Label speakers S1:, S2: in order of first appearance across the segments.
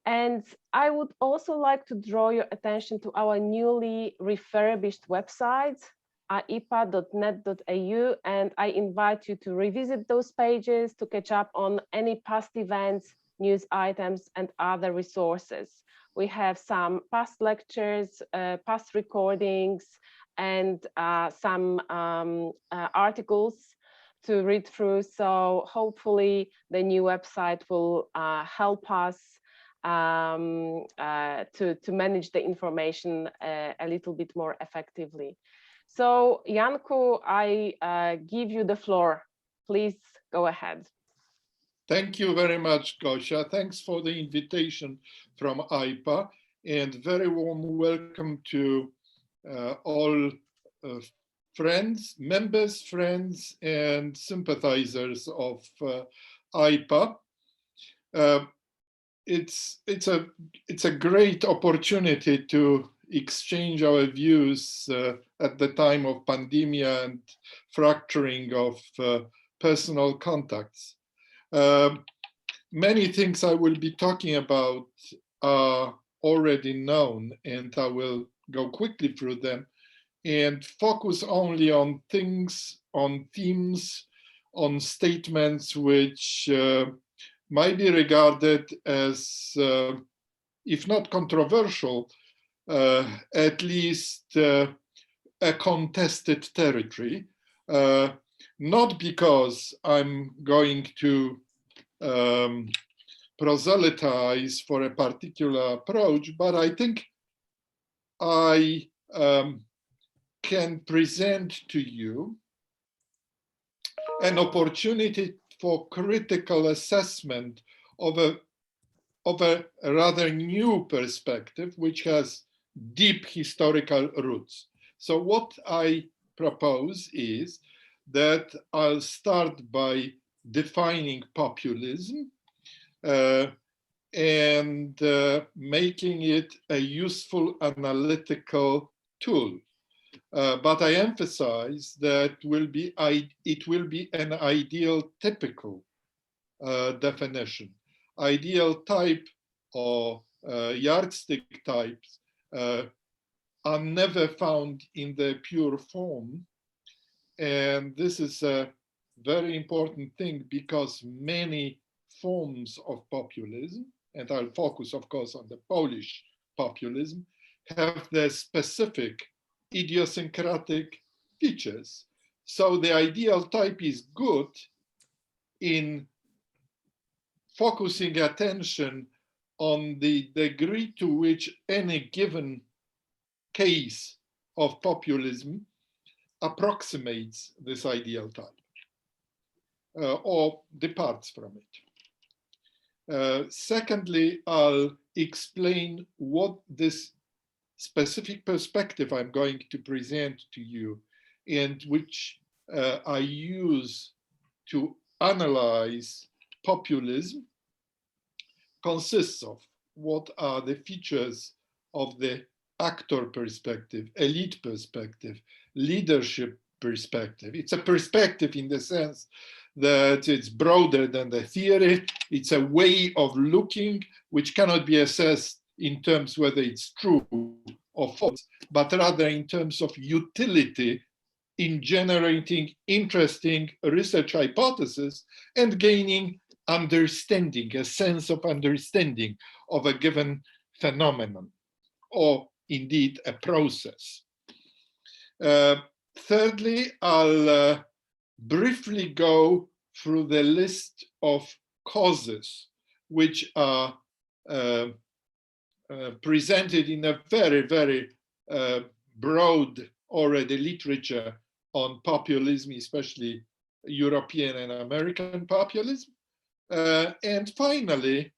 S1: And I would also like to draw your attention to our newly refurbished website, aipa.net.au, and I invite you to revisit those pages to catch up on any past events, news items, and other resources. We have some past lectures, past recordings, and some articles to read through. So hopefully the new website will help us to manage the information a little bit more effectively. So Janku, I give you the floor. Please go ahead.
S2: Thank you very much, Gosia. Thanks for the invitation from AIPA, and very warm welcome to all friends, members, friends, and sympathizers of AIPA. It's a great opportunity to exchange our views at the time of pandemic and fracturing of personal contacts. Many things I will be talking about are already known, and I will go quickly through them and focus only on things, on themes, on statements which might be regarded as, if not controversial, at least a contested territory. Not because I'm going to proselytize for a particular approach, but I think I can present to you an opportunity for critical assessment of a rather new perspective, which has deep historical roots. So what I propose is that I'll start by defining populism and making it a useful analytical tool. But I emphasize that it will be an ideal typical definition. Ideal type or yardstick types are never found in their pure form. And this is a very important thing because many forms of populism, and I'll focus, of course, on the Polish populism, have their specific idiosyncratic features. So the ideal type is good in focusing attention on the degree to which any given case of populism approximates this ideal type or departs from it. Secondly, I'll explain what this specific perspective I'm going to present to you and which I use to analyze populism consists of. What are the features of the actor perspective, elite perspective, leadership perspective? It's a perspective in the sense that it's broader than the theory. It's a way of looking which cannot be assessed in terms whether it's true or false, but rather in terms of utility in generating interesting research hypotheses and gaining understanding, a sense of understanding of a given phenomenon or indeed a process. Thirdly, I'll briefly go through the list of causes which are presented in a very, very broad already literature on populism, especially European and American populism. And finally,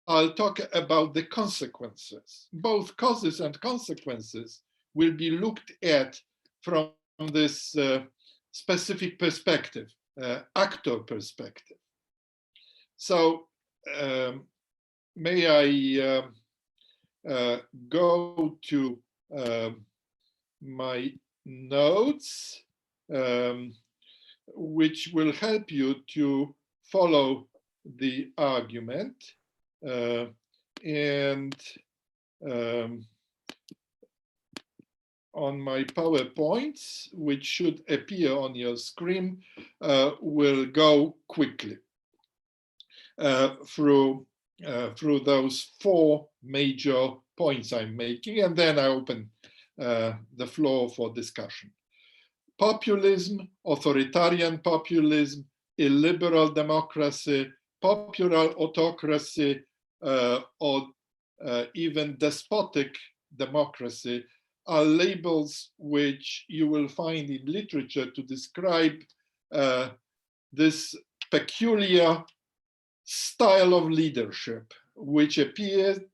S2: I'll talk about the consequences. Both causes and consequences will be looked at from this specific perspective, actor perspective. So may I go to my notes, which will help you to follow the argument. And on my PowerPoints, which should appear on your screen, will go quickly through those four major points I'm making, and then I open the floor for discussion. Populism, authoritarian populism, illiberal democracy, popular autocracy, or even despotic democracy are labels which you will find in literature to describe this peculiar style of leadership, which appeared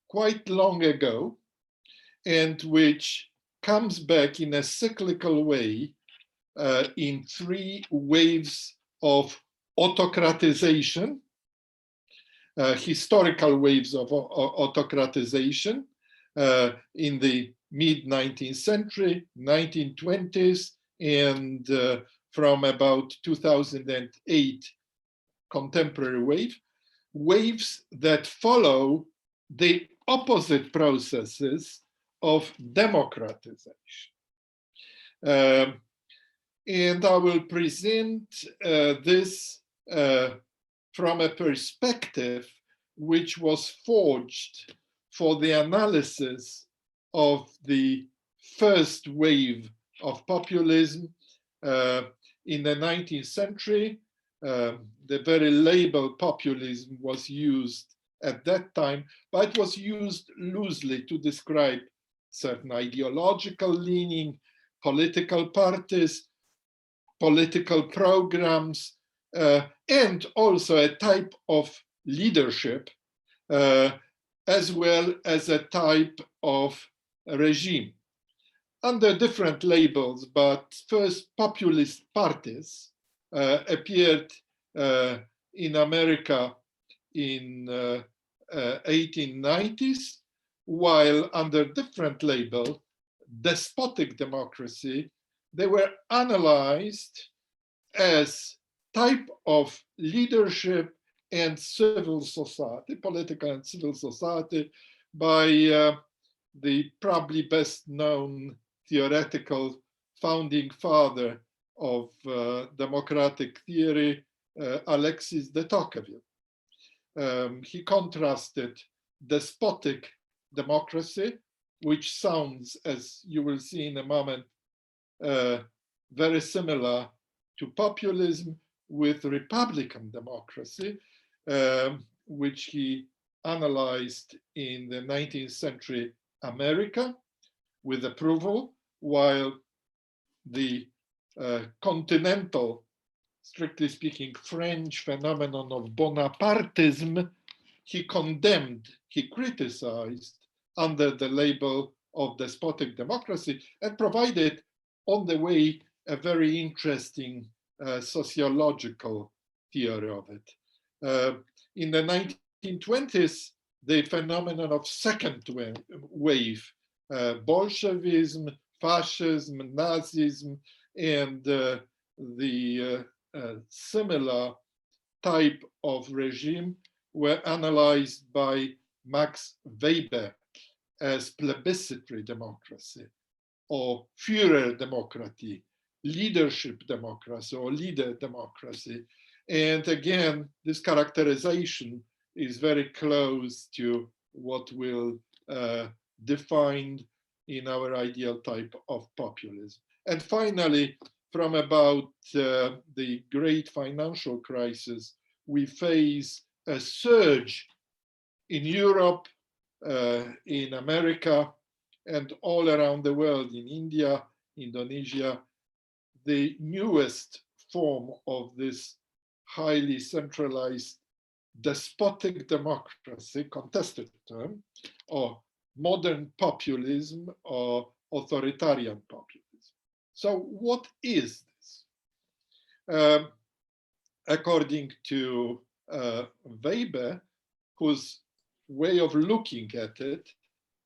S2: quite long ago and which comes back in a cyclical way in three waves of autocratization, historical waves of autocratization in the mid-19th century, 1920s, and from about 2008, contemporary waves that follow the opposite processes of democratization. And I will present this from a perspective which was forged for the analysis of the first wave of populism in the 19th century. The very label populism was used at that time, but it was used loosely to describe certain ideological leaning, political parties, political programs, and also a type of leadership, as well as a type of regime. Under different labels, but first populist parties appeared in America in 1890s, while under different label, despotic democracy, they were analyzed as type of leadership and civil society, political and civil society, by the probably best known theoretical founding father of democratic theory, Alexis de Tocqueville. He contrasted despotic democracy, which sounds, as you will see in a moment, very similar to populism, with republican democracy, which he analyzed in the 19th century America with approval, while the continental, strictly speaking, French phenomenon of Bonapartism, he condemned, he criticized under the label of despotic democracy, and provided on the way a very interesting sociological theory of it. In the 1920s, the phenomenon of second wave, Bolshevism, fascism, Nazism, and the similar type of regime were analyzed by Max Weber as plebiscitary democracy, or Führerdemokratie, leadership democracy, or leader democracy. And again, this characterization is very close to what we'll define in our ideal type of populism. And finally, from about the great financial crisis, we face a surge in Europe, in America, and all around the world, in India, Indonesia, the newest form of this highly centralized despotic democracy, contested term, or modern populism, or authoritarian populism. So what is this? According to Weber, whose way of looking at it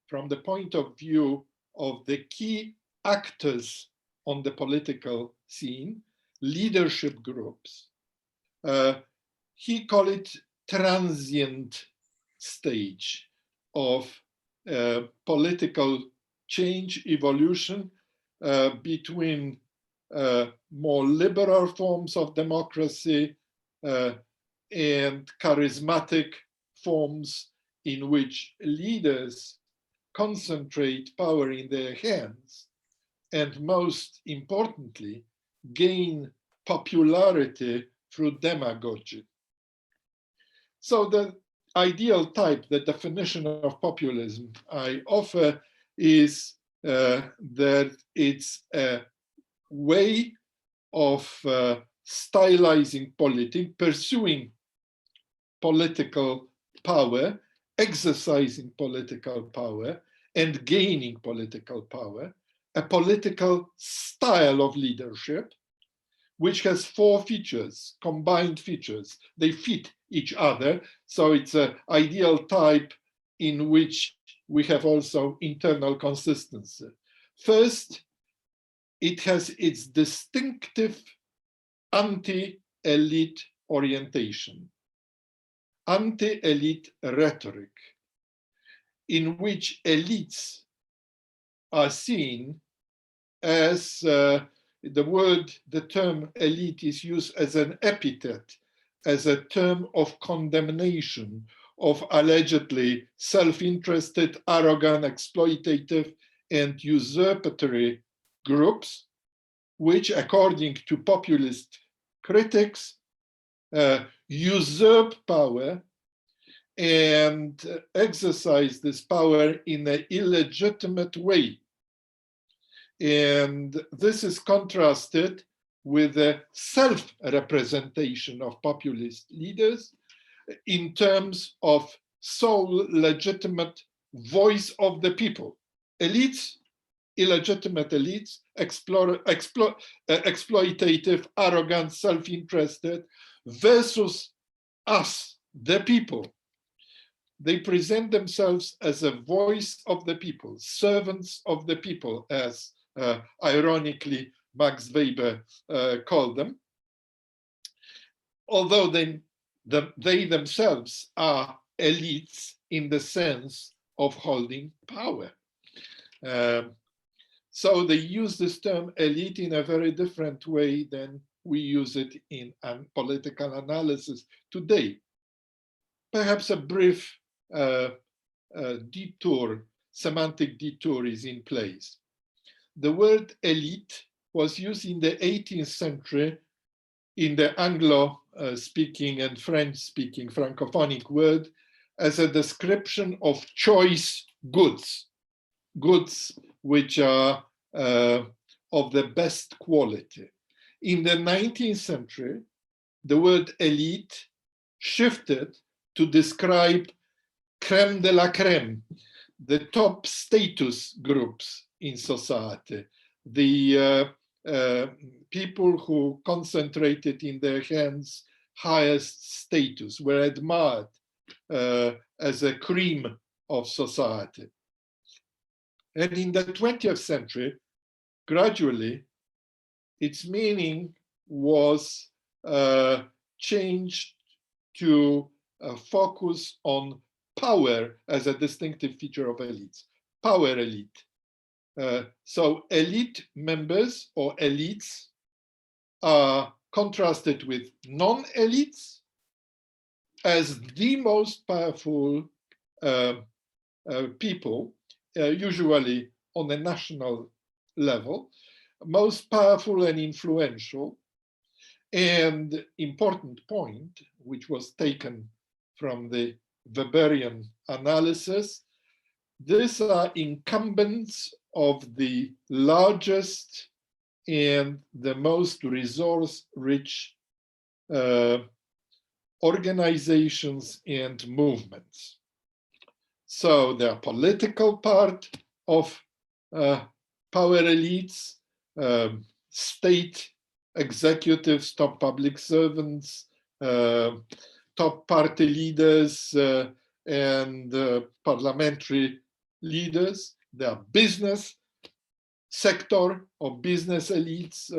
S2: from the point of view of the key actors on the political scene, leadership groups, he called it transient stage of political change, evolution between more liberal forms of democracy and charismatic forms in which leaders concentrate power in their hands and, most importantly, gain popularity through demagogy. So the ideal type, the definition of populism I offer is that it's a way of stylizing politics, pursuing political power, exercising political power, and gaining political power, a political style of leadership, which has 4 features, combined features. They fit each other, so it's an ideal type in which we have also internal consistency. First, it has its distinctive anti-elite orientation, anti-elite rhetoric, in which elites are seen as the term elite is used as an epithet, as a term of condemnation of allegedly self-interested, arrogant, exploitative, and usurpatory groups, which, according to populist critics, usurp power and exercise this power in an illegitimate way. And this is contrasted with the self-representation of populist leaders in terms of sole legitimate voice of the people. Elites, illegitimate elites, exploitative, arrogant, self-interested, versus us, the people. They present themselves as a voice of the people, servants of the people, as ironically Max Weber called them, although they themselves are elites in the sense of holding power. So they use this term elite in a very different way than we use it in political analysis today. Perhaps a brief detour, semantic detour is in place. The word elite was used in the 18th century in the Anglo-speaking and French-speaking Francophonic world as a description of choice goods, goods which are of the best quality. In the 19th century, the word elite shifted to describe crème de la crème, the top status groups in society, the people who concentrated in their hands highest status, were admired as a cream of society. And in the 20th century, gradually, its meaning was changed to focus on power as a distinctive feature of elites, power elite. So elite members or elites are contrasted with non-elites as the most powerful people, usually on a national level, most powerful and influential. And important point, which was taken from the Weberian analysis, these are incumbents of the largest and the most resource-rich organizations and movements. So the political part of power elites, state executives, top public servants, top party leaders, and parliamentary leaders. There are business sector of business elites,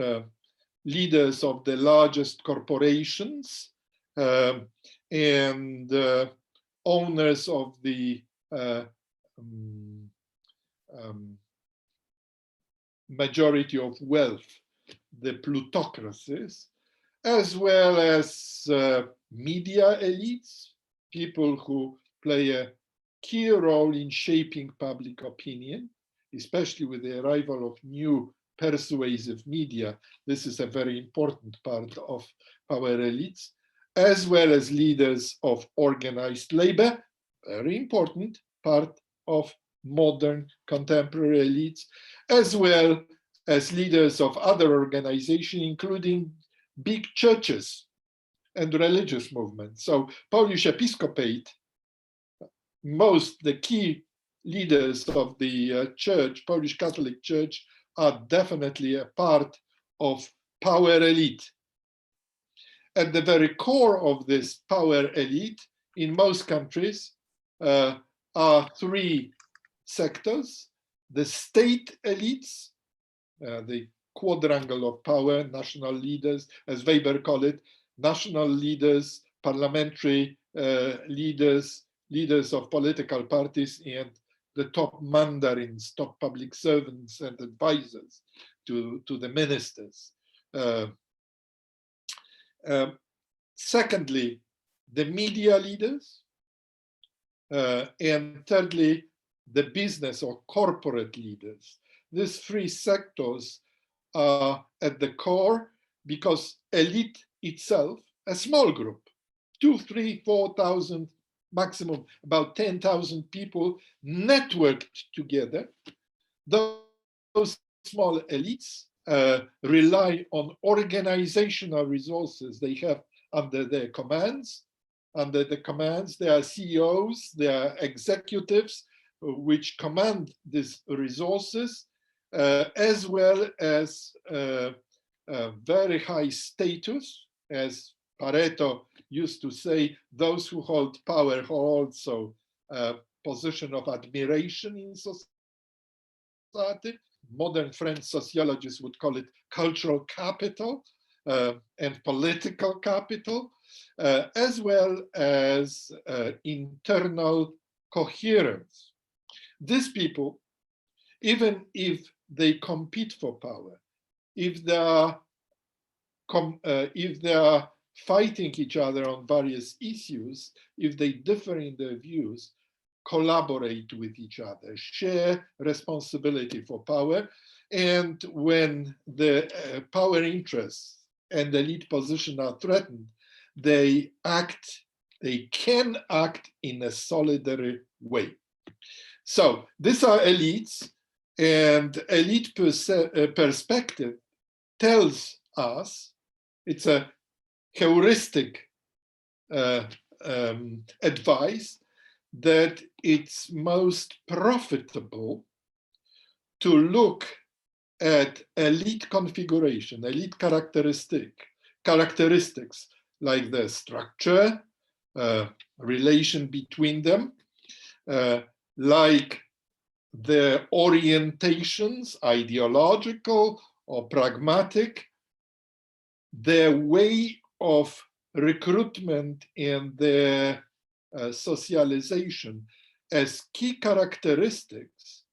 S2: leaders of the largest corporations, and owners of the majority of wealth, the plutocracies, as well as media elites, people who play a key role in shaping public opinion, especially with the arrival of new persuasive media. This is a very important part of power elites, as well as leaders of organized labor, very important part of modern contemporary elites, as well as leaders of other organizations, including big churches and religious movements. So Polish episcopate, the key leaders of the church, Polish Catholic Church, are definitely a part of power elite. At the very core of this power elite in most countries are three sectors: the state elites, the quadrangle of power, national leaders, as Weber called it, national leaders, parliamentary leaders, leaders of political parties, and the top mandarins, top public servants and advisors to the ministers. Secondly, the media leaders. And thirdly, the business or corporate leaders. These three sectors are at the core because elite itself, a small group, 2,000, 3,000, 4,000, maximum about 10,000 people networked together. Those small elites rely on organizational resources they have under their commands. Under the commands, there are CEOs, there are executives which command these resources, as well as very high status. As Pareto used to say, those who hold power hold also a position of admiration in society. Modern French sociologists would call it cultural capital and political capital, as well as internal coherence. These people, even if they compete for power, if they are fighting each other on various issues, if they differ in their views, collaborate with each other, share responsibility for power, and when the power interests and the elite position are threatened, they can act in a solidary way. So these are elites, and elite perspective tells us, it's a heuristic advice, that it's most profitable to look at elite configuration, elite characteristics like the structure, relation between them, like the orientations, ideological or pragmatic, their way of recruitment and their socialization as key characteristics,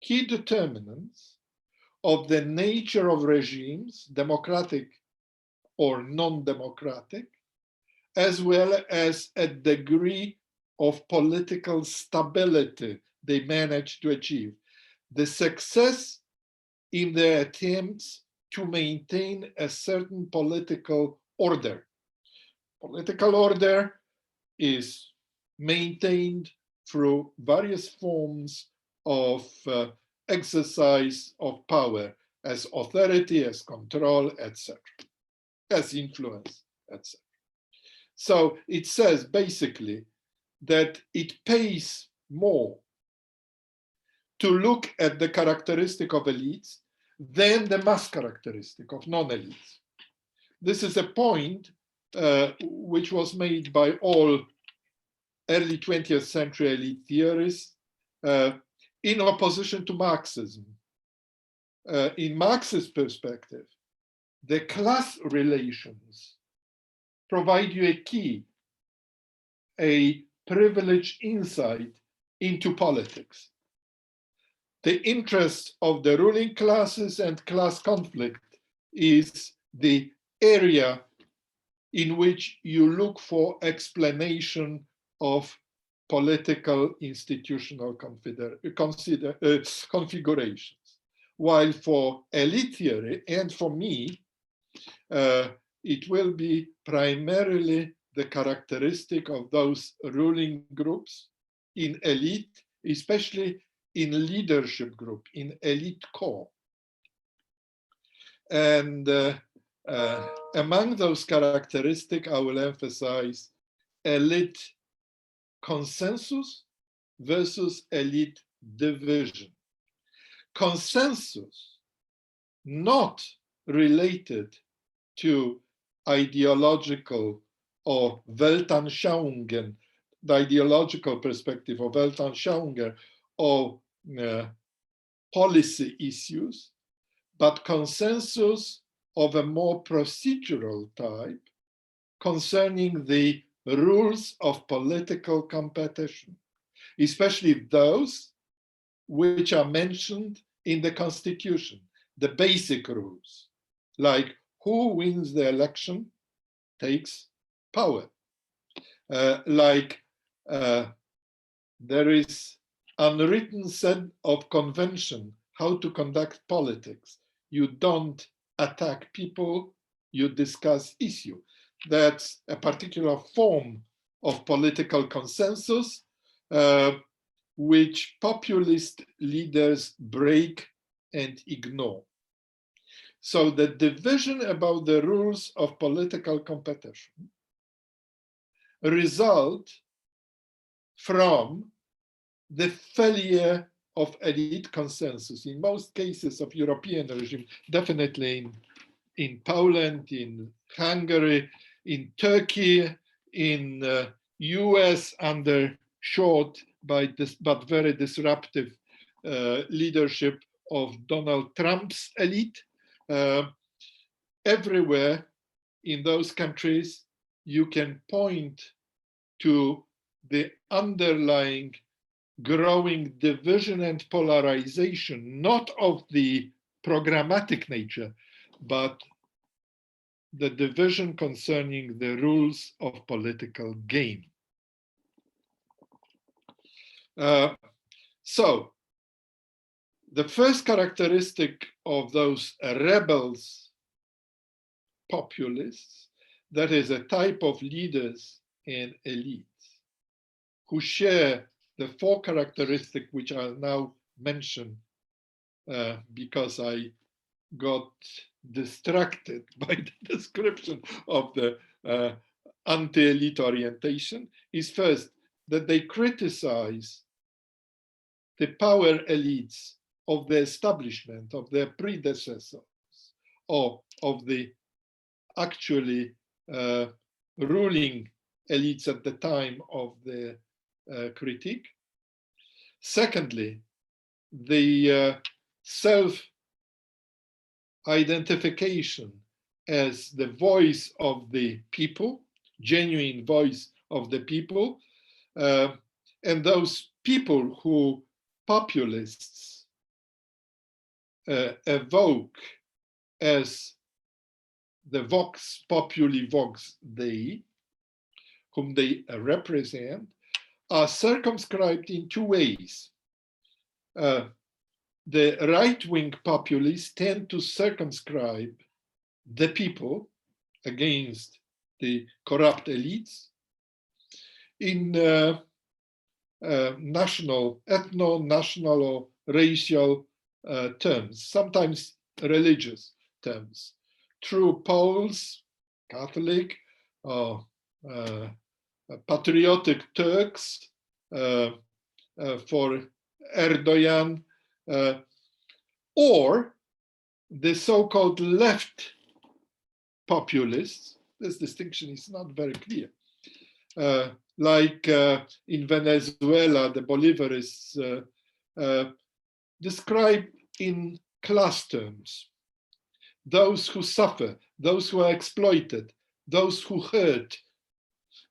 S2: key determinants of the nature of regimes, democratic or non-democratic, as well as a degree of political stability they manage to achieve. The success in their attempts to maintain a certain political order. Political order is maintained through various forms of exercise of power, as authority, as control, etc., as influence, etc. So it says basically that it pays more to look at the characteristic of elites than the mass characteristic of non-elites. This is a point which was made by all early 20th century elite theorists in opposition to Marxism. In Marxist perspective, the class relations provide you a key, a privileged insight into politics. The interest of the ruling classes and class conflict is the area in which you look for explanation of political institutional configurations. While for elite theory, and for me, it will be primarily the characteristic of those ruling groups in elite, especially in leadership group, in elite core. And among those characteristics, I will emphasize elite consensus versus elite division. Consensus, not related to ideological or Weltanschauungen, the ideological perspective of Weltanschauungen or policy issues, but consensus of a more procedural type concerning the rules of political competition, especially those which are mentioned in the Constitution, the basic rules, like who wins the election takes power, there is unwritten set of convention how to conduct politics. You don't attack people, you discuss issue. That's a particular form of political consensus which populist leaders break and ignore. So the division about the rules of political competition result from the failure of elite consensus in most cases of European regime, definitely in Poland, in Hungary, in Turkey, in US under short but very disruptive leadership of Donald Trump's elite. Everywhere in those countries, you can point to the underlying growing division and polarization, not of the programmatic nature, but the division concerning the rules of political game. So the first characteristic of those rebels, populists, that is a type of leaders and elites who share the four characteristics which I'll now mention because I got distracted by the description of the anti-elite orientation, is first that they criticize the power elites of the establishment, of their predecessors, or of the actually ruling elites at the time of the critique. Secondly, the self-identification as the voice of the people, genuine voice of the people, and those people who populists evoke as the vox populi vox Dei, whom they represent, are circumscribed in two ways. The right-wing populists tend to circumscribe the people against the corrupt elites in national, ethno-national or racial terms, sometimes religious terms. True Poles, Catholic, or patriotic Turks for Erdogan, or the so-called left populists. This distinction is not very clear. Like in Venezuela, the Bolivarists describe in class terms those who suffer, those who are exploited, those who hurt.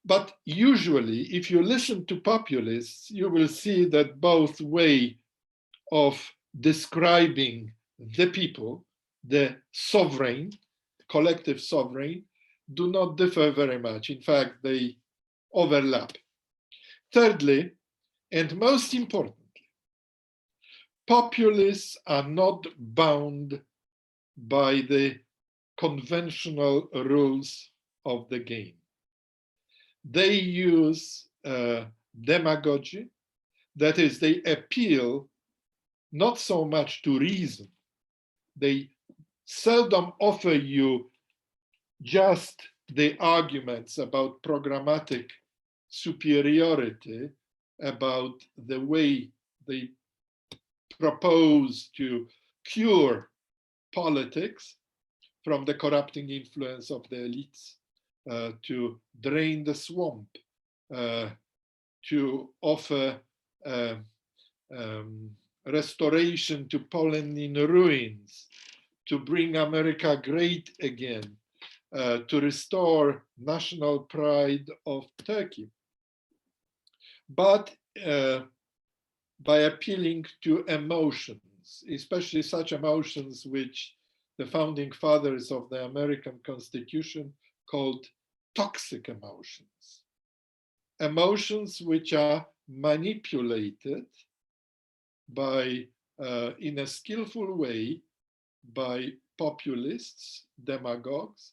S2: But usually, if you listen to populists, you will see that both way of describing the people, the sovereign, collective sovereign, do not differ very much. In fact, they overlap. Thirdly, and most importantly, populists are not bound by the conventional rules of the game. They use demagogy, that is, they appeal not so much to reason. They seldom offer you just the arguments about programmatic superiority, about the way they propose to cure politics from the corrupting influence of the elites, to drain the swamp, to offer restoration to Poland in ruins, to bring America great again, to restore national pride of Turkey. But by appealing to emotions, especially such emotions which the founding fathers of the American Constitution called toxic emotions. Emotions which are manipulated by, in a skillful way, by populists, demagogues,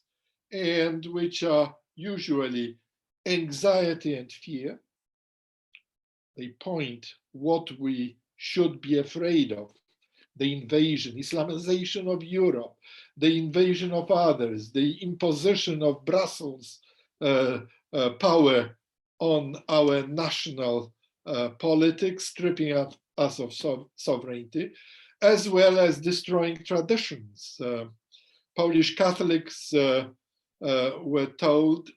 S2: and which are usually anxiety and fear. They point what we should be afraid of: the invasion, Islamization of Europe, the invasion of others, the imposition of Brussels power on our national politics, stripping us of sovereignty, as well as destroying traditions. Polish Catholics were told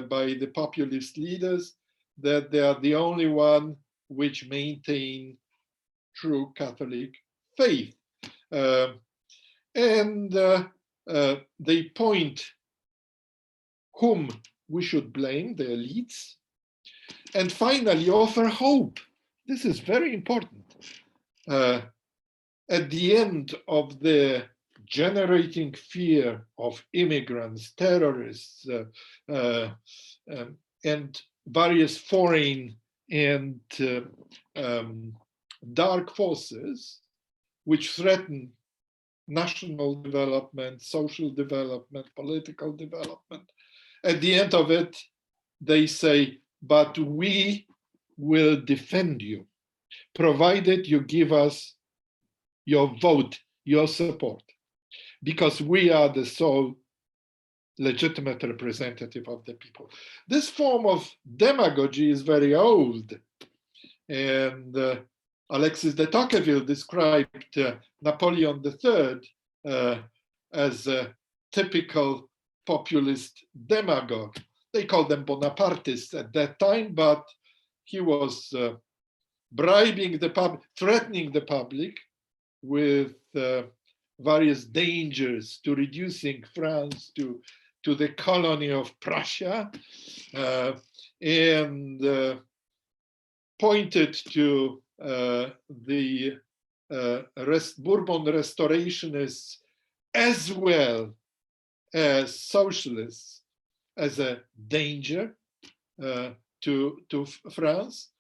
S2: by the populist leaders that they are the only one which maintain true Catholic faith. And they point whom we should blame, the elites, and finally offer hope. This is very important. At the end of the generating fear of immigrants, terrorists, and various foreign and dark forces which threaten national development, social development, political development. At the end of it, they say, but we will defend you, provided you give us your vote, your support, because we are the sole legitimate representative of the people. This form of demagogy is very old. And Alexis de Tocqueville described Napoleon III as a typical populist demagogue. They called them Bonapartists at that time, but he was bribing the public, threatening the public with various dangers to reducing France to the colony of Prussia, and pointed to the Bourbon restorationists as well as socialists as a danger to France,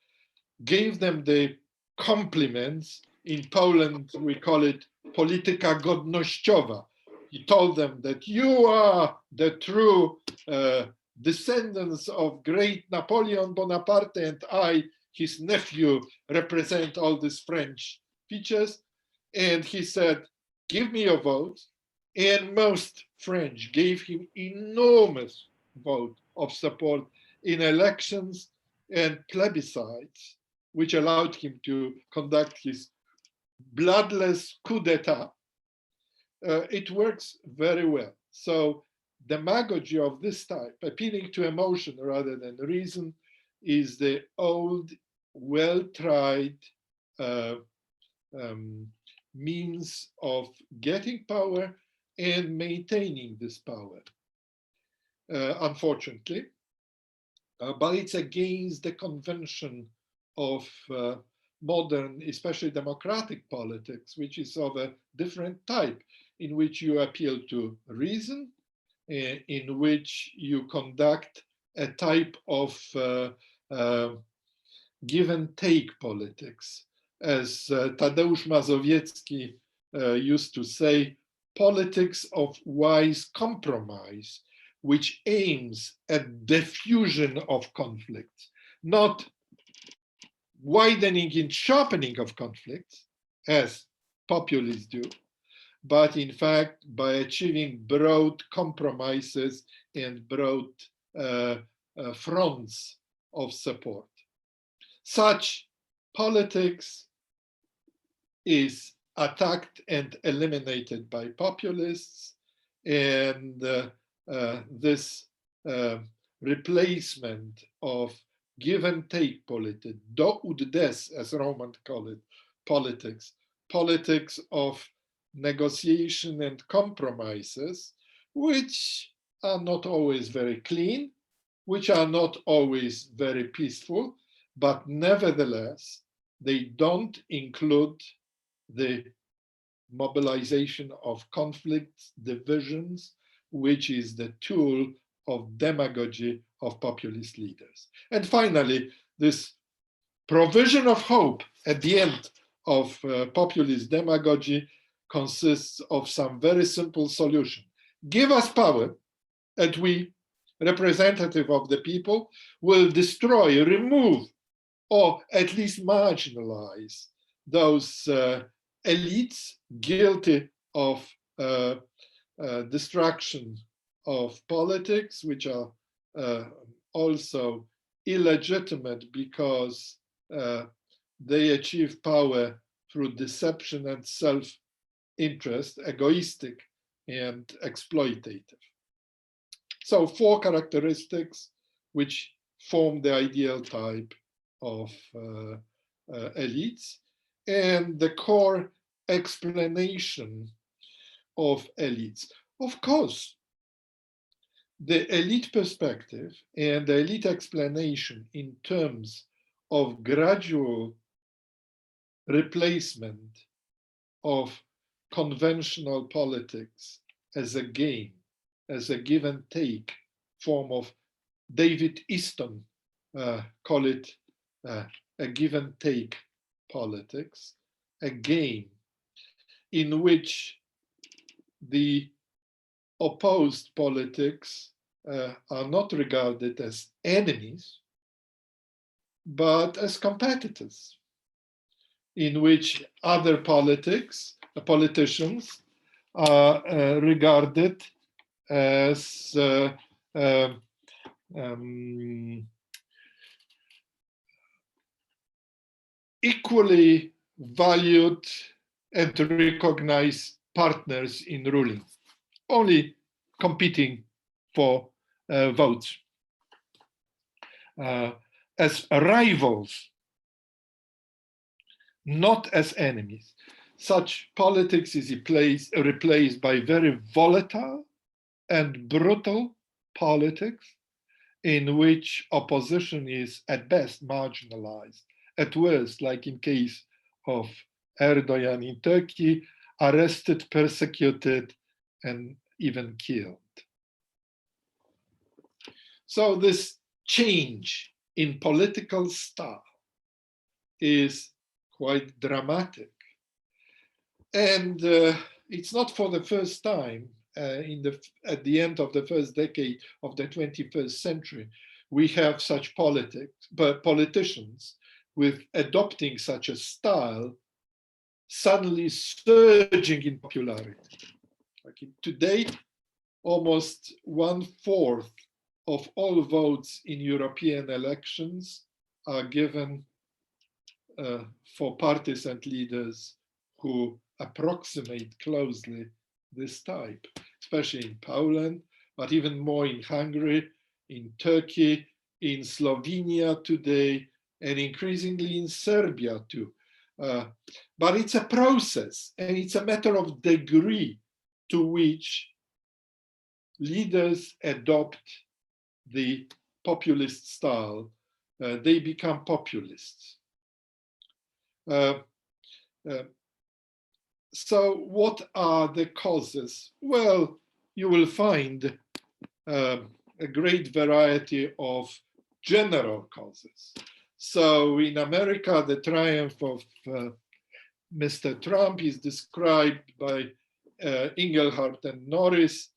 S2: gave them the compliments. In Poland, we call it polityka godnościowa. He told them that you are the true descendants of great Napoleon Bonaparte, and I, his nephew, represent all these French features. And he said, give me your vote. And most French gave him enormous vote of support in elections and plebiscites, which allowed him to conduct his bloodless coup d'etat. It works very well. So demagogy of this type, appealing to emotion rather than reason, is the old, well-tried means of getting power and maintaining this power. unfortunately. But it's against the convention of modern, especially democratic politics, which is of a different type, in which you appeal to reason, in which you conduct a type of give and take politics. As Tadeusz Mazowiecki used to say, politics of wise compromise, which aims at diffusion of conflicts, not widening and sharpening of conflicts, as populists do, but in fact by achieving broad compromises and broad fronts of support. Such politics is attacked and eliminated by populists, and this replacement of give and take politics, do ut des, as Romans call it, politics of negotiation and compromises, which are not always very clean, which are not always very peaceful, but nevertheless, they don't include the mobilization of conflicts, divisions, which is the tool of demagogy of populist leaders. And finally, this provision of hope at the end of populist demagogy consists of some very simple solution. Give us power, and we, representative of the people, will destroy, remove, or at least marginalize those elites guilty of destruction of politics, which are also illegitimate because they achieve power through deception and self-interest, egoistic and exploitative. So 4 characteristics which form the ideal type of elites, and the core explanation of elites. Of course, the elite perspective and the elite explanation in terms of gradual replacement of conventional politics as a game, as a give and take form of, David Easton call it a give and take politics, a game in which the opposed politics are not regarded as enemies, but as competitors, in which other politicians are regarded as equally valued and recognized partners in ruling, only competing for votes. As rivals, not as enemies. Such politics is replaced by very volatile and brutal politics, in which opposition is at best marginalized, at worst, like in case of Erdogan in Turkey, arrested, persecuted, and even killed. So this change in political style is quite dramatic. And it's not for the first time at the end of the first decade of the 21st century, we have such politicians with adopting such a style suddenly surging in popularity. Like today, almost 1/4 of all votes in European elections are given for parties and leaders who approximate closely this type, especially in Poland, but even more in Hungary, in Turkey, in Slovenia today, and increasingly in Serbia too. But it's a process, and it's a matter of degree to which leaders adopt the populist style, they become populists. So what are the causes? Well, you will find a great variety of general causes. So in America, the triumph of Mr. Trump is described by Engelhardt and Norris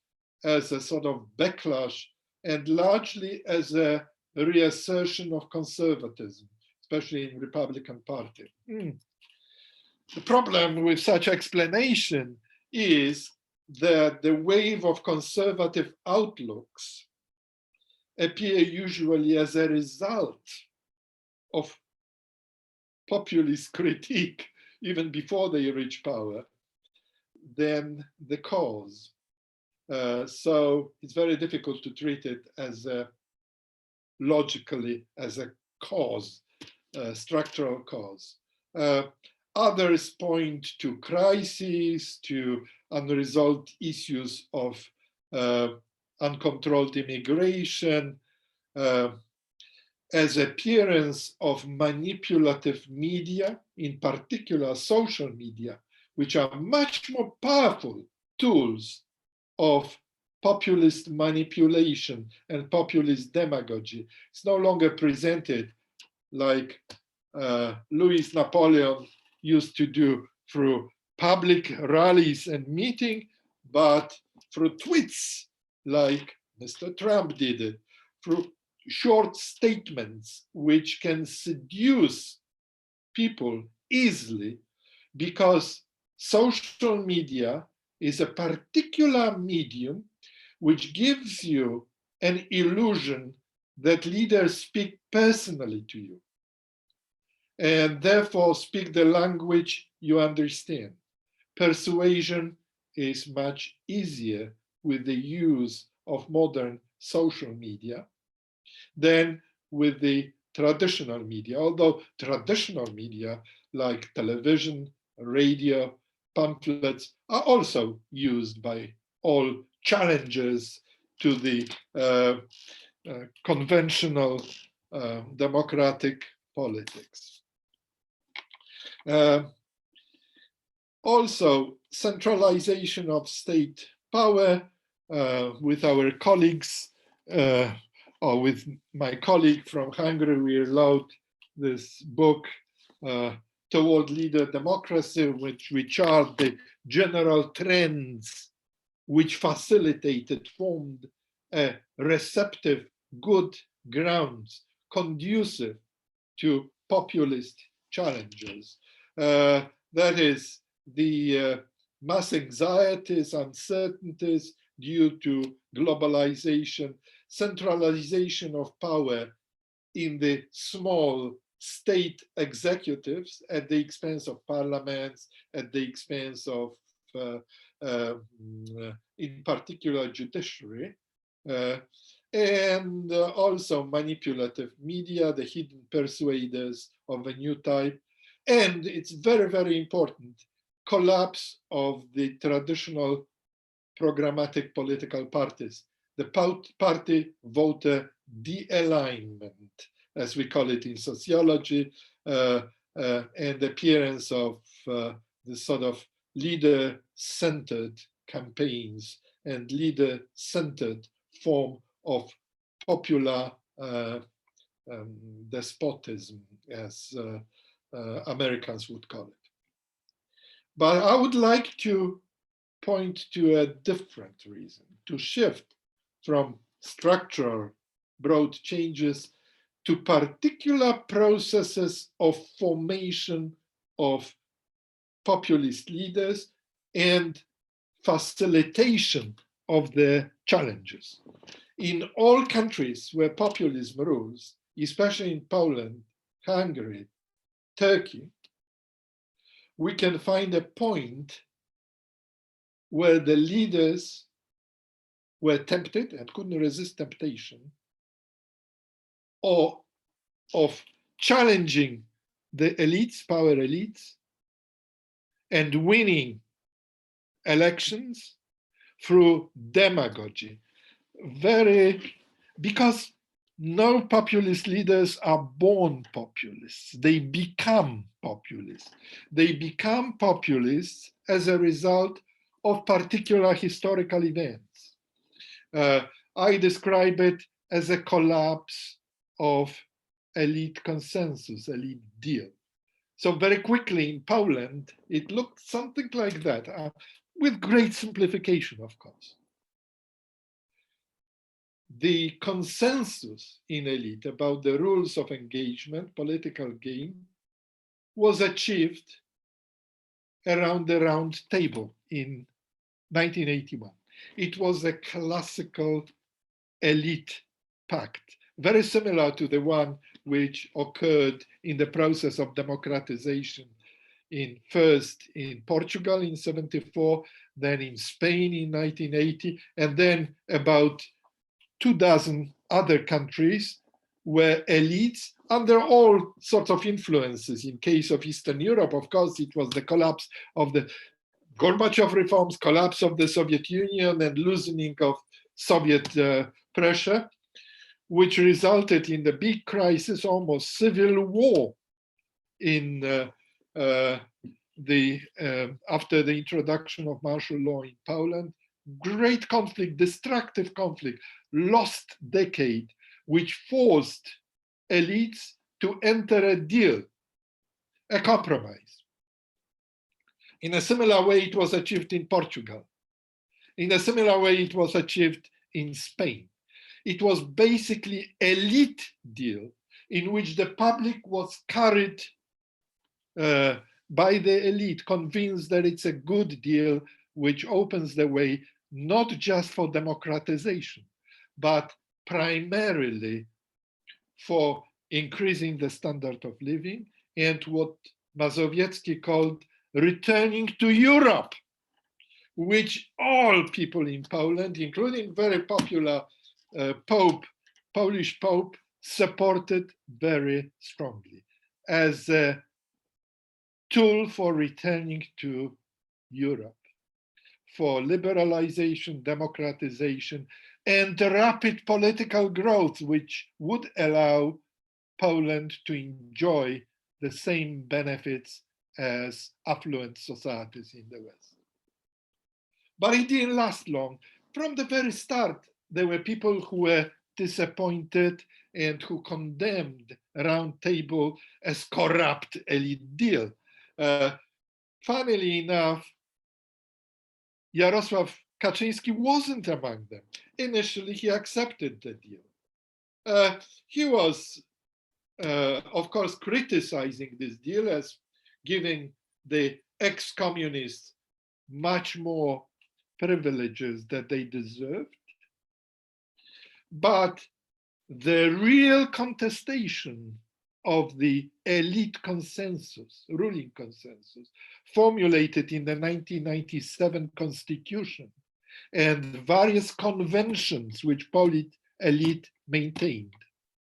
S2: as a sort of backlash and largely as a reassertion of conservatism, especially in Republican Party. The problem with such explanation is that the wave of conservative outlooks appear usually as a result of populist critique, even before they reach power, than the cause. So it's very difficult to treat it as logically as a cause, structural cause. Others point to crises, to unresolved issues of uncontrolled immigration, as appearance of manipulative media, in particular social media, which are much more powerful tools of populist manipulation and populist demagogy. It's no longer presented like Louis Napoleon used to do through public rallies and meetings, but through tweets like Mr. Trump did it, through short statements which can seduce people easily because social media is a particular medium which gives you an illusion that leaders speak personally to you and therefore speak the language you understand. Persuasion is much easier with the use of modern social media than with the traditional media, although traditional media like television, radio, pamphlets are also used by all challengers to the conventional democratic politics. Also, centralization of state power with our colleagues, or with my colleague from Hungary, we wrote this book, Toward Leader Democracy, which we chart the general trends which facilitated, formed a receptive, good grounds conducive to populist challenges. That is the mass anxieties, uncertainties due to globalization, centralization of power in the small state executives at the expense of parliaments, at the expense of, in particular, judiciary, and also manipulative media, the hidden persuaders of a new type. And it's very, very important, collapse of the traditional programmatic political parties, the party-voter de-alignment, as we call it in sociology, and appearance of the sort of leader-centered campaigns and leader-centered form of popular despotism, as Americans would call it. But I would like to point to a different reason, to shift from structural broad changes to particular processes of formation of populist leaders and facilitation of their challenges. In all countries where populism rules, especially in Poland, Hungary, Turkey, we can find a point where the leaders were tempted and couldn't resist temptation, or of challenging the elites, power elites, and winning elections through demagogy, because no populist leaders are born populists. They become populists. They become populists as a result of particular historical events. I describe it as a collapse of elite consensus, elite deal. So very quickly in Poland, it looked something like that, with great simplification, of course. The consensus in elite about the rules of engagement, political game, was achieved around the round table in 1981. It was a classical elite pact, very similar to the one which occurred in the process of democratization first in Portugal in 74, then in Spain in 1980, and then about 24 other countries where elites, under all sorts of influences. In case of Eastern Europe, of course, it was the collapse of the Gorbachev reforms, collapse of the Soviet Union, and loosening of Soviet pressure, which resulted in the big crisis, almost civil war, in after the introduction of martial law in Poland. Great conflict, destructive conflict, lost decade, which forced elites to enter a deal, a compromise. In a similar way, it was achieved in Portugal. In a similar way, it was achieved in Spain. It was basically an elite deal in which the public was carried by the elite, convinced that it's a good deal which opens the way not just for democratization, but primarily for increasing the standard of living and what Mazowiecki called returning to Europe, which all people in Poland, including very popular Polish Pope, supported very strongly as a tool for returning to Europe, for liberalization, democratization, and rapid political growth, which would allow Poland to enjoy the same benefits as affluent societies in the West. But it didn't last long. From the very start, there were people who were disappointed and who condemned Round Table as corrupt elite deal. Funnily enough, Jarosław Kaczyński wasn't among them. Initially, he accepted the deal. He was, of course, criticizing this deal as giving the ex-communists much more privileges that they deserved. But the real contestation of the elite consensus, ruling consensus, formulated in the 1997 Constitution and various conventions which Polish elite maintained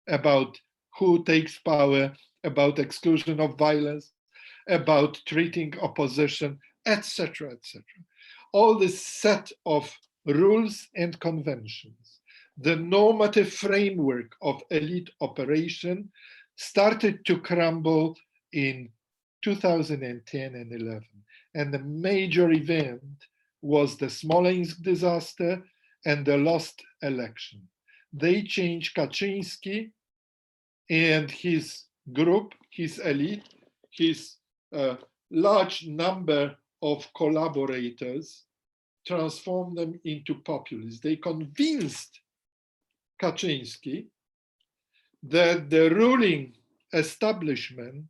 S2: about who takes power, about exclusion of violence, about treating opposition, etc., etc. All this set of rules and conventions, the normative framework of elite operation started to crumble in 2010 and 11. And the major event was the Smolensk disaster and the lost election. They changed Kaczyński and his group, his elite, his large number of collaborators, transformed them into populists. They convinced Kaczyński that the ruling establishment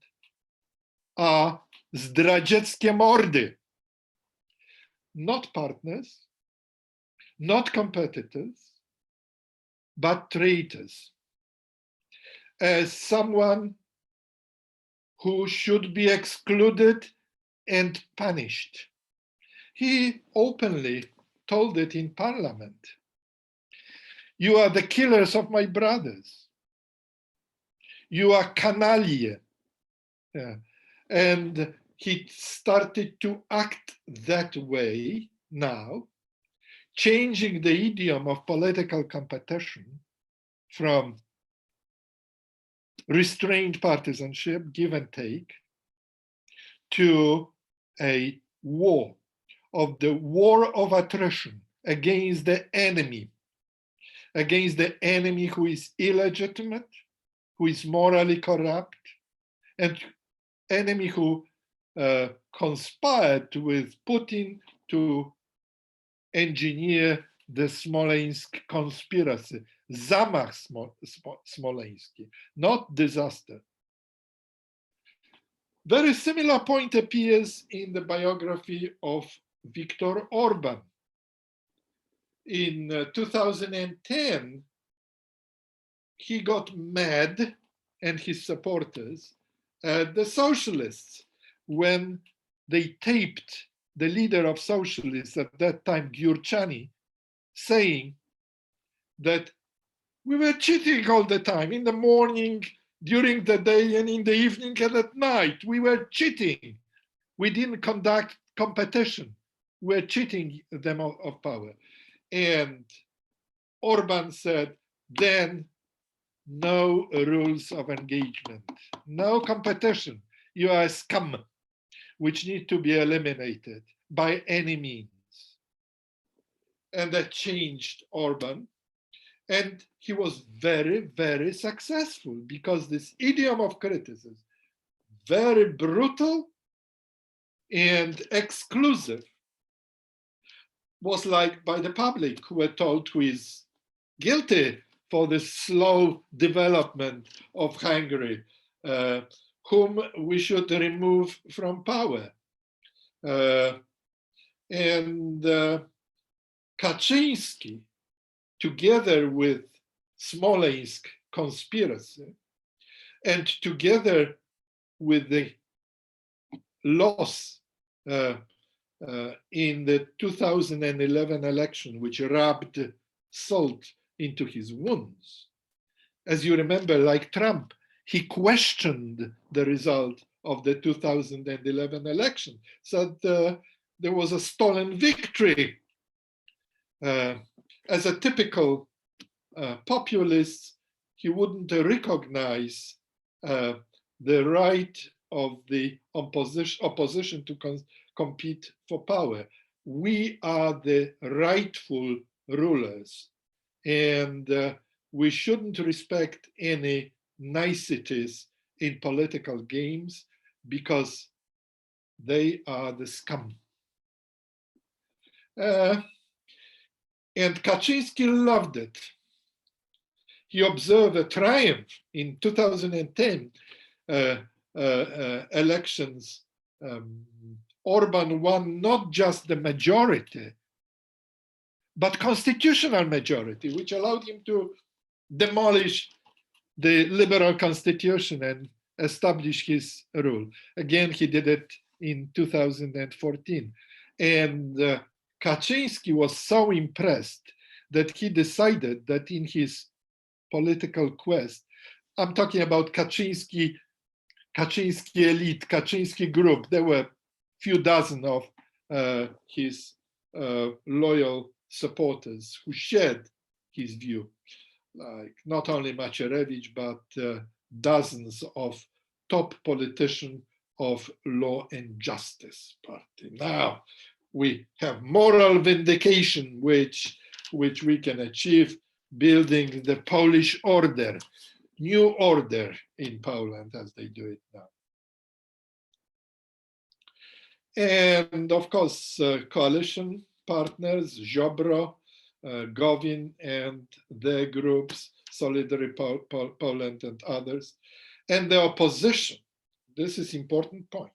S2: are zdradzieckie mordy, not partners, not competitors, but traitors. As someone who should be excluded and punished. He openly told it in parliament. You are the killers of my brothers. You are canaille. And he started to act that way now. changing the idiom of political competition from restrained partisanship, give and take, to a war of attrition against the enemy who is illegitimate, who is morally corrupt, and enemy who conspired with Putin to engineer the Smolensk conspiracy, zamach Smolenski, not disaster. Very similar point appears in the biography of Viktor Orban. In 2010, he got mad, and his supporters, the socialists, when they taped the leader of socialists at that time, Gyurcsány, saying that we were cheating all the time, in the morning, during the day, and in the evening and at night. We were cheating. We didn't conduct competition. We were cheating them of power. And Orban said, then no rules of engagement, no competition. You are a scum, which need to be eliminated by any means. And that changed Orban. And he was very, very successful, because this idiom of criticism, very brutal and exclusive, was liked by the public, who were told who is guilty for the slow development of Hungary, whom we should remove from power. Kaczynski, together with Smolensk conspiracy, and together with the loss in the 2011 election, which rubbed salt into his wounds. As you remember, like Trump, he questioned the result of the 2011 election, said there was a stolen victory. As a typical populist, he wouldn't recognize the right of the opposition to compete for power. We are the rightful rulers, and we shouldn't respect any niceties in political games, because they are the scum. And Kaczynski loved it. He observed a triumph in 2010 elections. Orban won not just the majority, but constitutional majority, which allowed him to demolish the liberal constitution and establish his rule. Again, he did it in 2014. And Kaczynski was so impressed that he decided that in his political quest, I'm talking about Kaczynski elite, Kaczynski group, there were a few dozen of his loyal supporters who shared his view, like not only Macierewicz, but dozens of top politicians of Law and Justice Party. Now, we have moral vindication, which we can achieve, building the Polish order, new order in Poland, as they do it now. And of course, coalition partners, Ziobro, Gowin and their groups, Solidarity Poland and others, and the opposition. This is important point.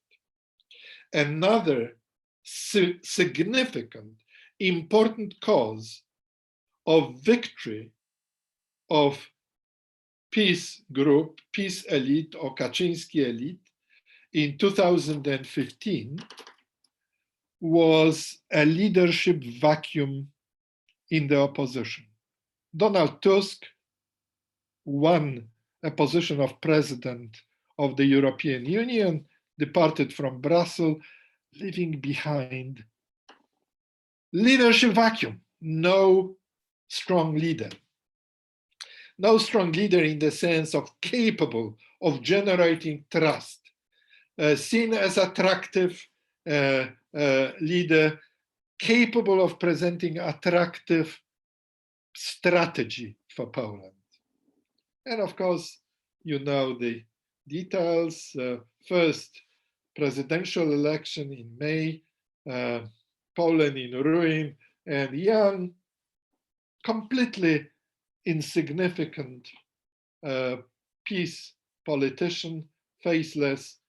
S2: Another significant, important cause of victory of peace group, peace elite or Kaczynski elite in 2015 was a leadership vacuum in the opposition. Donald Tusk won a position of president of the European Union, departed from Brussels, leaving behind leadership vacuum. no strong leader. No strong leader in the sense of capable of generating trust, seen as attractive leader, capable of presenting attractive strategy for Poland. And of course, you know the details. First presidential election in May, Poland in ruin, and young, completely insignificant peace politician, faceless,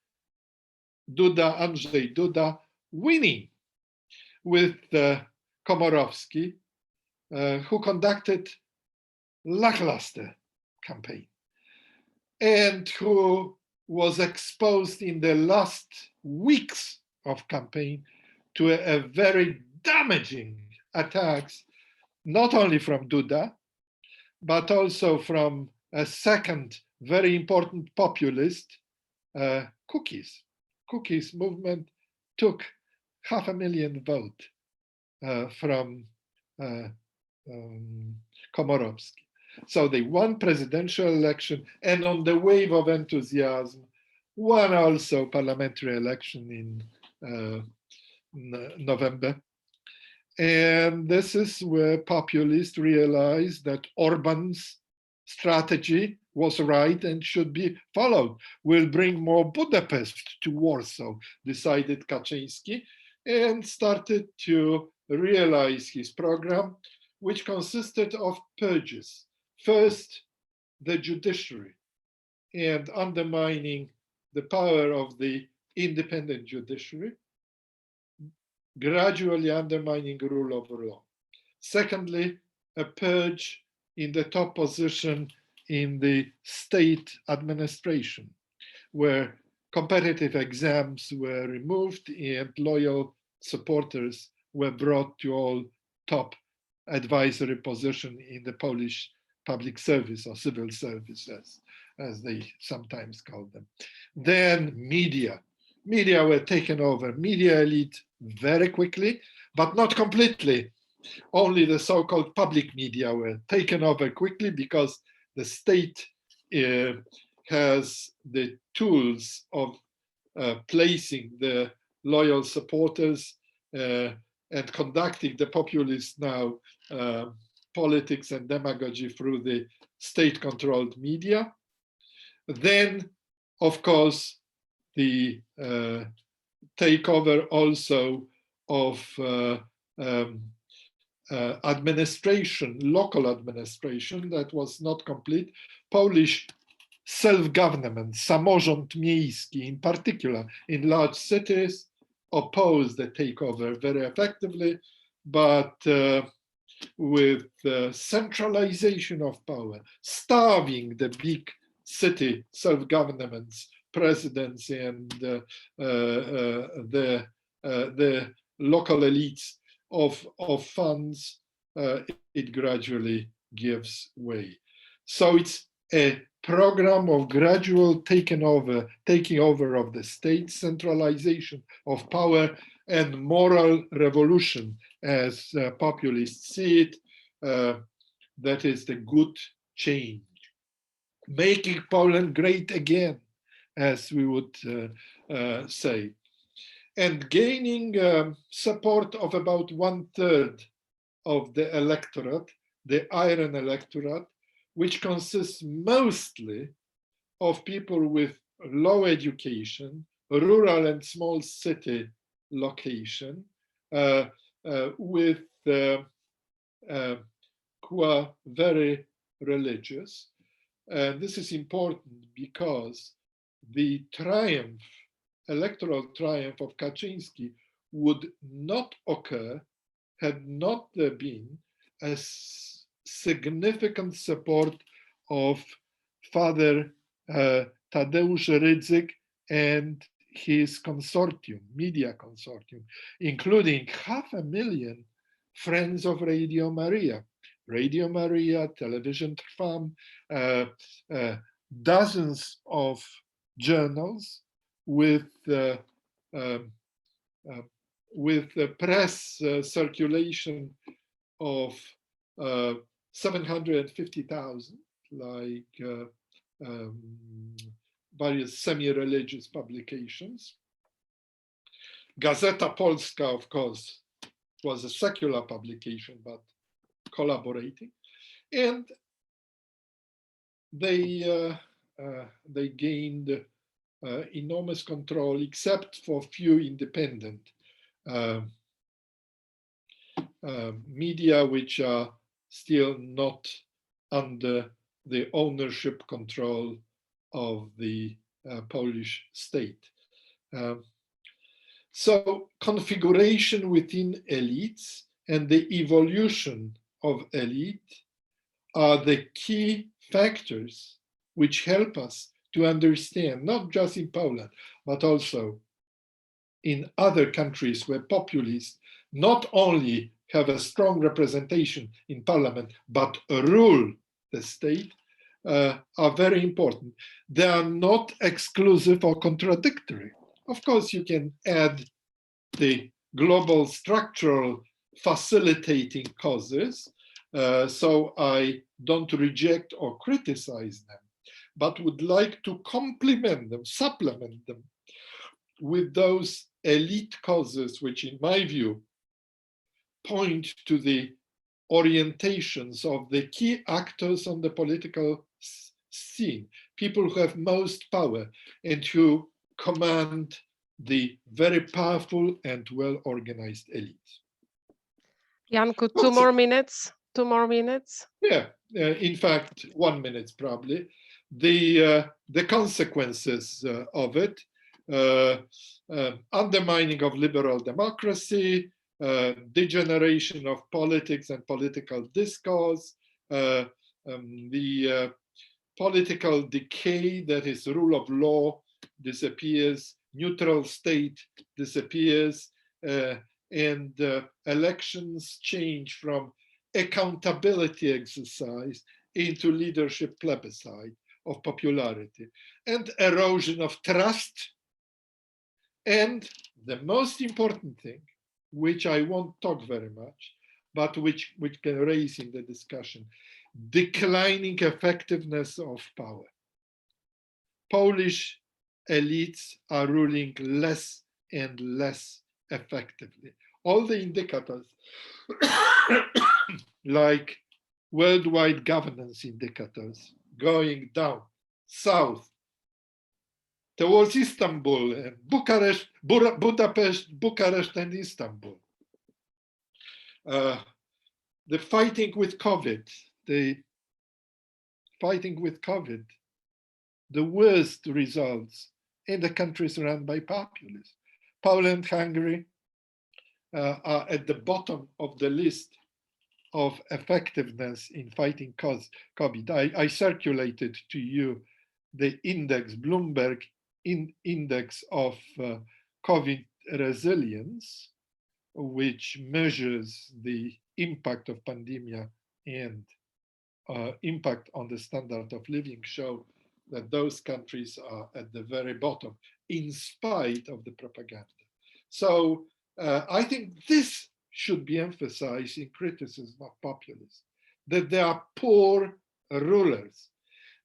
S2: Andrzej Duda, winning with Komorowski, who conducted lackluster campaign and who was exposed in the last weeks of campaign to a very damaging attacks, not only from Duda, but also from a second very important populist, Cookies. Cookies movement took 500,000 votes from Komorowski. So they won presidential election, and on the wave of enthusiasm, won also parliamentary election in November. And this is where populists realized that Orban's strategy was right and should be followed. We'll bring more Budapest to Warsaw, decided Kaczyński, and started to realize his program, which consisted of purges. First, the judiciary, and undermining the power of the independent judiciary, gradually undermining rule of law. Secondly, a purge in the top position in the state administration, where competitive exams were removed and loyal supporters were brought to all top advisory position in the Polish public service or civil services, as they sometimes call them. Then media. Media were taken over, media elite very quickly, but not completely. Only the so-called public media were taken over quickly because the state has the tools of placing the loyal supporters and conducting the populist now politics and demagogy through the state-controlled media. Then, of course, the takeover also of administration, local administration that was not complete. Polish self-government, samorząd miejski in particular, in large cities, opposed the takeover very effectively, but with centralization of power, starving the big city self-governments, presidents, and the local elites of funds, it gradually gives way. So it's a program of gradual taking over of the state, centralization of power, and moral revolution, as populists see it. That is the good change. Making Poland great again, as we would say. And gaining support of about 1/3 of the electorate, the Iron Electorate, which consists mostly of people with low education, rural and small city location, with who are very religious. This is important because the triumph, electoral triumph of Kaczyński would not occur had not there been a significant support of Father Tadeusz Rydzyk and his consortium, media consortium, including 500,000 friends of Radio Maria. Radio Maria, Television Trwam, dozens of journals with press circulation of 750,000, like various semi-religious publications. Gazeta Polska, of course, was a secular publication, but collaborating. And they gained enormous control, except for few independent media, which are still not under the ownership control of the Polish state. So configuration within elites and the evolution of elite are the key factors which help us to understand, not just in Poland, but also in other countries where populists not only have a strong representation in parliament, but rule the state, are very important. They are not exclusive or contradictory. Of course, you can add the global structural facilitating causes, so I don't reject or criticize them, but would like to complement them, supplement them with those elite causes, which in my view point to the orientations of the key actors on the political scene, people who have most power and who command the very powerful and well-organized elites.
S1: Janku, 2 more minutes. 2 more minutes.
S2: Yeah, in fact, 1 minute probably. The consequences of it, undermining of liberal democracy, degeneration of politics and political discourse, the political decay, that is, rule of law disappears, neutral state disappears, and elections change from accountability exercise into leadership plebiscite of popularity, and erosion of trust. And the most important thing, which I won't talk very much, but which can raise in the discussion, declining effectiveness of power. Polish elites are ruling less and less effectively. All the indicators, like worldwide governance indicators, going down south towards Istanbul and Bucharest, Budapest, Bucharest, and Istanbul. The fighting with COVID, the worst results in the countries run by populists. Poland, Hungary are at the bottom of the list of effectiveness in fighting COVID. I circulated to you the index, Bloomberg index of COVID resilience, which measures the impact of pandemic and impact on the standard of living, show that those countries are at the very bottom in spite of the propaganda. So I think this should be emphasized in criticism of populists, that they are poor rulers.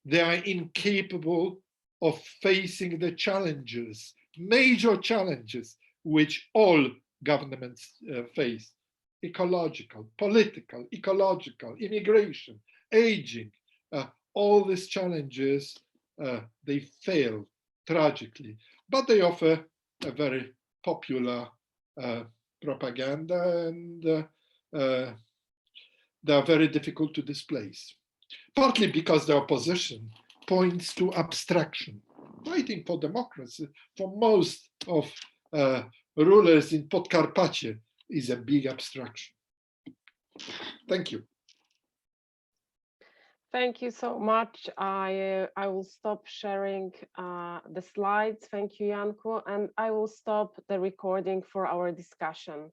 S2: They are incapable of facing the challenges, major challenges, which all governments face: ecological, political, ecological, immigration, aging. All these challenges, they fail tragically, but they offer a very popular propaganda, and they are very difficult to displace, partly because the opposition points to abstraction. Fighting for democracy for most of rulers in Podkarpacie is a big abstraction. Thank you.
S1: Thank you so much. I will stop sharing the slides. Thank you, Janku, and I will stop the recording for our discussion.